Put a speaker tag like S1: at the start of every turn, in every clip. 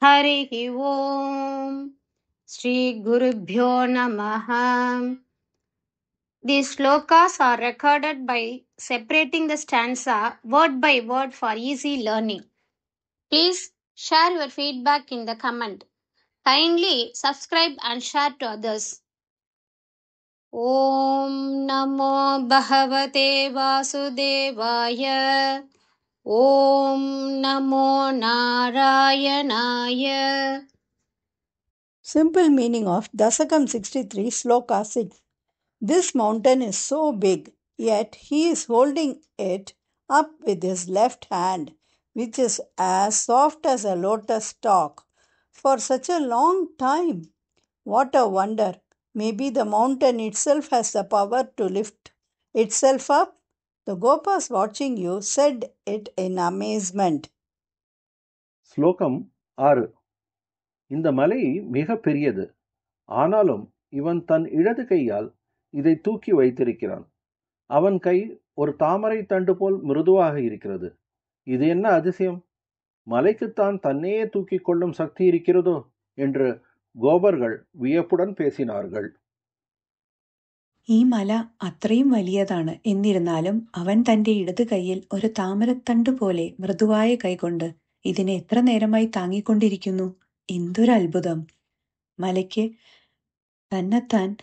S1: हरिः ओम् श्रीगुरुभ्यो नमः. These slokas are recorded by separating the stanza word by word for easy learning. Please share your feedback in the comment. Kindly subscribe and share to others. ॐ नमो भगवते वासुदेवाय. ॐ नमो नारायणाय.
S2: Simple meaning of Dasakam 63 Sloka 6. This mountain is so big, yet he is holding it up with his left hand, which is as soft as a lotus stalk, for such a long time. What a wonder! Maybe the mountain itself has the power to lift itself up. The Gopas watching you said it in amazement.
S3: ஸ்லோகம் 6. இந்த மலை மிக பெரியது, ஆனாலும் இவன் தன் இடது கையால் இதை தூக்கி வைத்திருக்கிறான். அவன் கை ஒரு தாமரை தண்டு போல் மிருதுவாக இருக்கிறது. இது என்ன அதிசயம்! மலைக்குத்தான் தன்னையே தூக்கிக் கொள்ளும் சக்தி இருக்கிறதோ என்று கோபர்கள் வியப்புடன் பேசினார்கள்.
S4: ഈ മല അത്രയും വലിയതാണ്. എന്നിരുന്നാലും അവൻ തന്റെ ഇടത് കൈയിൽ ഒരു താമരത്തണ്ട് പോലെ മൃദുവായ കൈകൊണ്ട് ഇതിനെ എത്ര നേരമായി താങ്ങിക്കൊണ്ടിരിക്കുന്നു. എന്തൊരത്ഭുതം! മലയ്ക്ക് തന്നെത്താൻ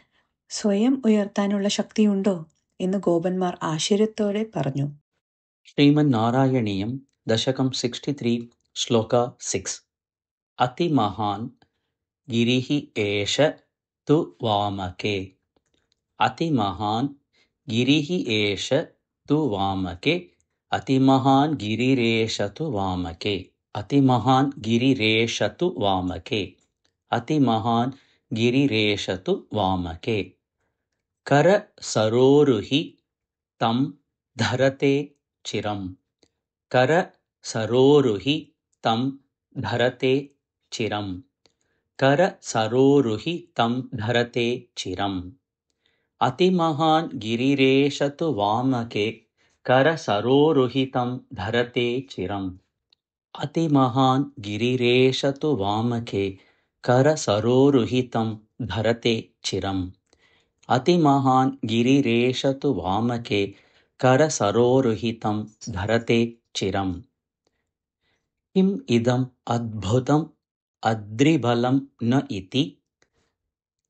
S4: സ്വയം ഉയർത്താനുള്ള ശക്തിയുണ്ടോ എന്ന് ഗോപന്മാർ ആശ്ചര്യത്തോടെ പറഞ്ഞു.
S5: श्रीमन्नारायणीयं दशकं 63 श्लोक 6. अतिमहान् गिरिः एष तु वामके. अतिमहान् गिरिः एष तु वामके. अतिमहान् गिरिरेष तु वामके. अतिमहान् गिरिरेष तु वामके. अतिमहान् गिरिरेष तु वामके. कर सरोरुहि तं धरते चिरं. कर सरोरुहि तं धरते चिरं. कर सरोरुहि तं धरते चिरम्. अतिमहान् गिरिरेष तु वामके. कर सरोरुहि तं धरते चिरम्. अतिमहान् गिरिरेष तु वामके. कर सरोरुहि तं धरते चिरम्. अतिमहान् गिरिरेष तु वामके. कर सरोरुहि तं धरते चिरम्. किम् इदम् अद्भुतम् अद्रिबलं न इति.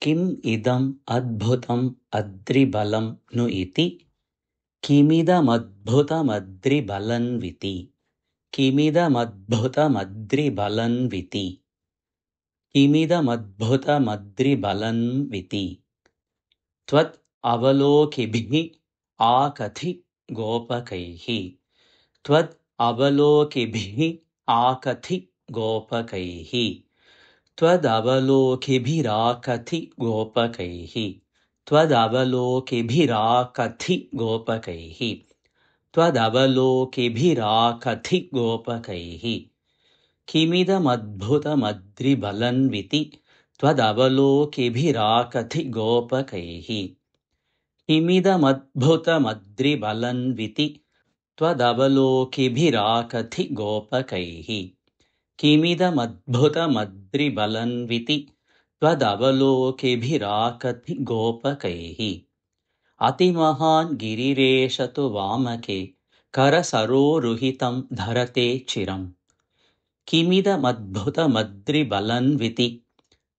S5: किम् इदम् अद्भुतम् अद्रिबलं नु इति. किमिदमद्भुतमद्रिबलन्विति. किमिदमद्भुतमद्रिबलन्विति. किमिदमद्भुतमद्रिबलन्विति. त्वत् अवलोकिभिः आकथि गोपकैः. त्वत् अवलोकिभिः आकथि गोपकैः. त्वदवलोकिभिराकथि गोपकैः. त्वदवलोकिभिराकथि गोपकैः. त्वदवलोकिभिराकथि गोपकैः. किमिदमद्भुतमद्रिबलन्विति. त्वदवलोकिभिराकथि गोपकैः. किमिदमद्भुतमद्रिबलन्विति. त्वदवलोकिभिराकथि गोपकैः. किमिदमद्भुतमद्रिबलन्विति. त्वदवलोकिभिराकथि गोपकैः. अतिमहान् गिरिरेष तु वामके. कर सरोरुहि तं धरते चिरम्. किमिदमद्भुतमद्रिबलन्विति.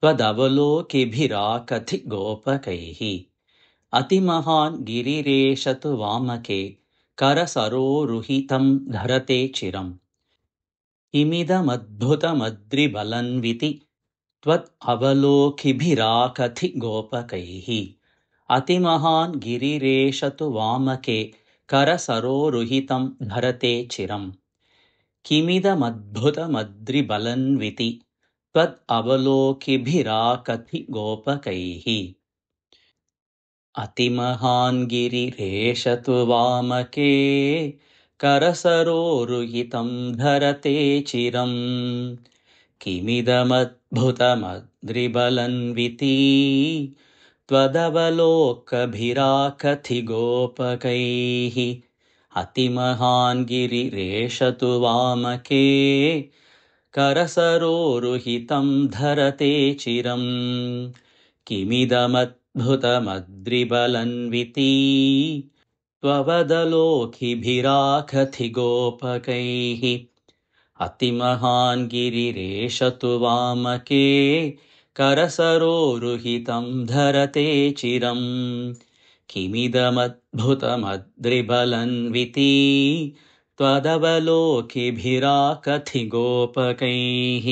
S5: त्वदवलोकिभिराकथि गोपकैः. अतिमहान् गिरिरेष तु वामके. कर सरोरुहि तं धरते चिरम्. किमिदमद्भुतमद्रिबलन्विति. त्वत् अवलोकिभिराकथि गोपकैः. अतिमहान् गिरिरेष तु वामके. कर सरोरुहि तं धरते चिरम्. किमिदमद्भुतमद्रिबलन्विति. त्वत् अवलोकिभिराकथि गोपकैः. अतिमहान् गिरिरेष तु वामके. कर सरोरुहि तं धरते चिरम्. किमिदमद्भुतमद्रिबलन्विति. त्वदवलोकभिराकथि गोपकैः. अतिमहान् गिरिरेष तु वामके. करसरोरुहितं धरते चिरम् किमिदमद्भुतमद्रिबलन्विती त्ववदलोकिभिराकथिगोपकैः अतिमहान् गिरिरेष तु वामके करसरोरुहितं धरते चिरम् किमिदमद्भुतमद्रिबलन्विती त्वदवलोकिभिराकथिगोपकैः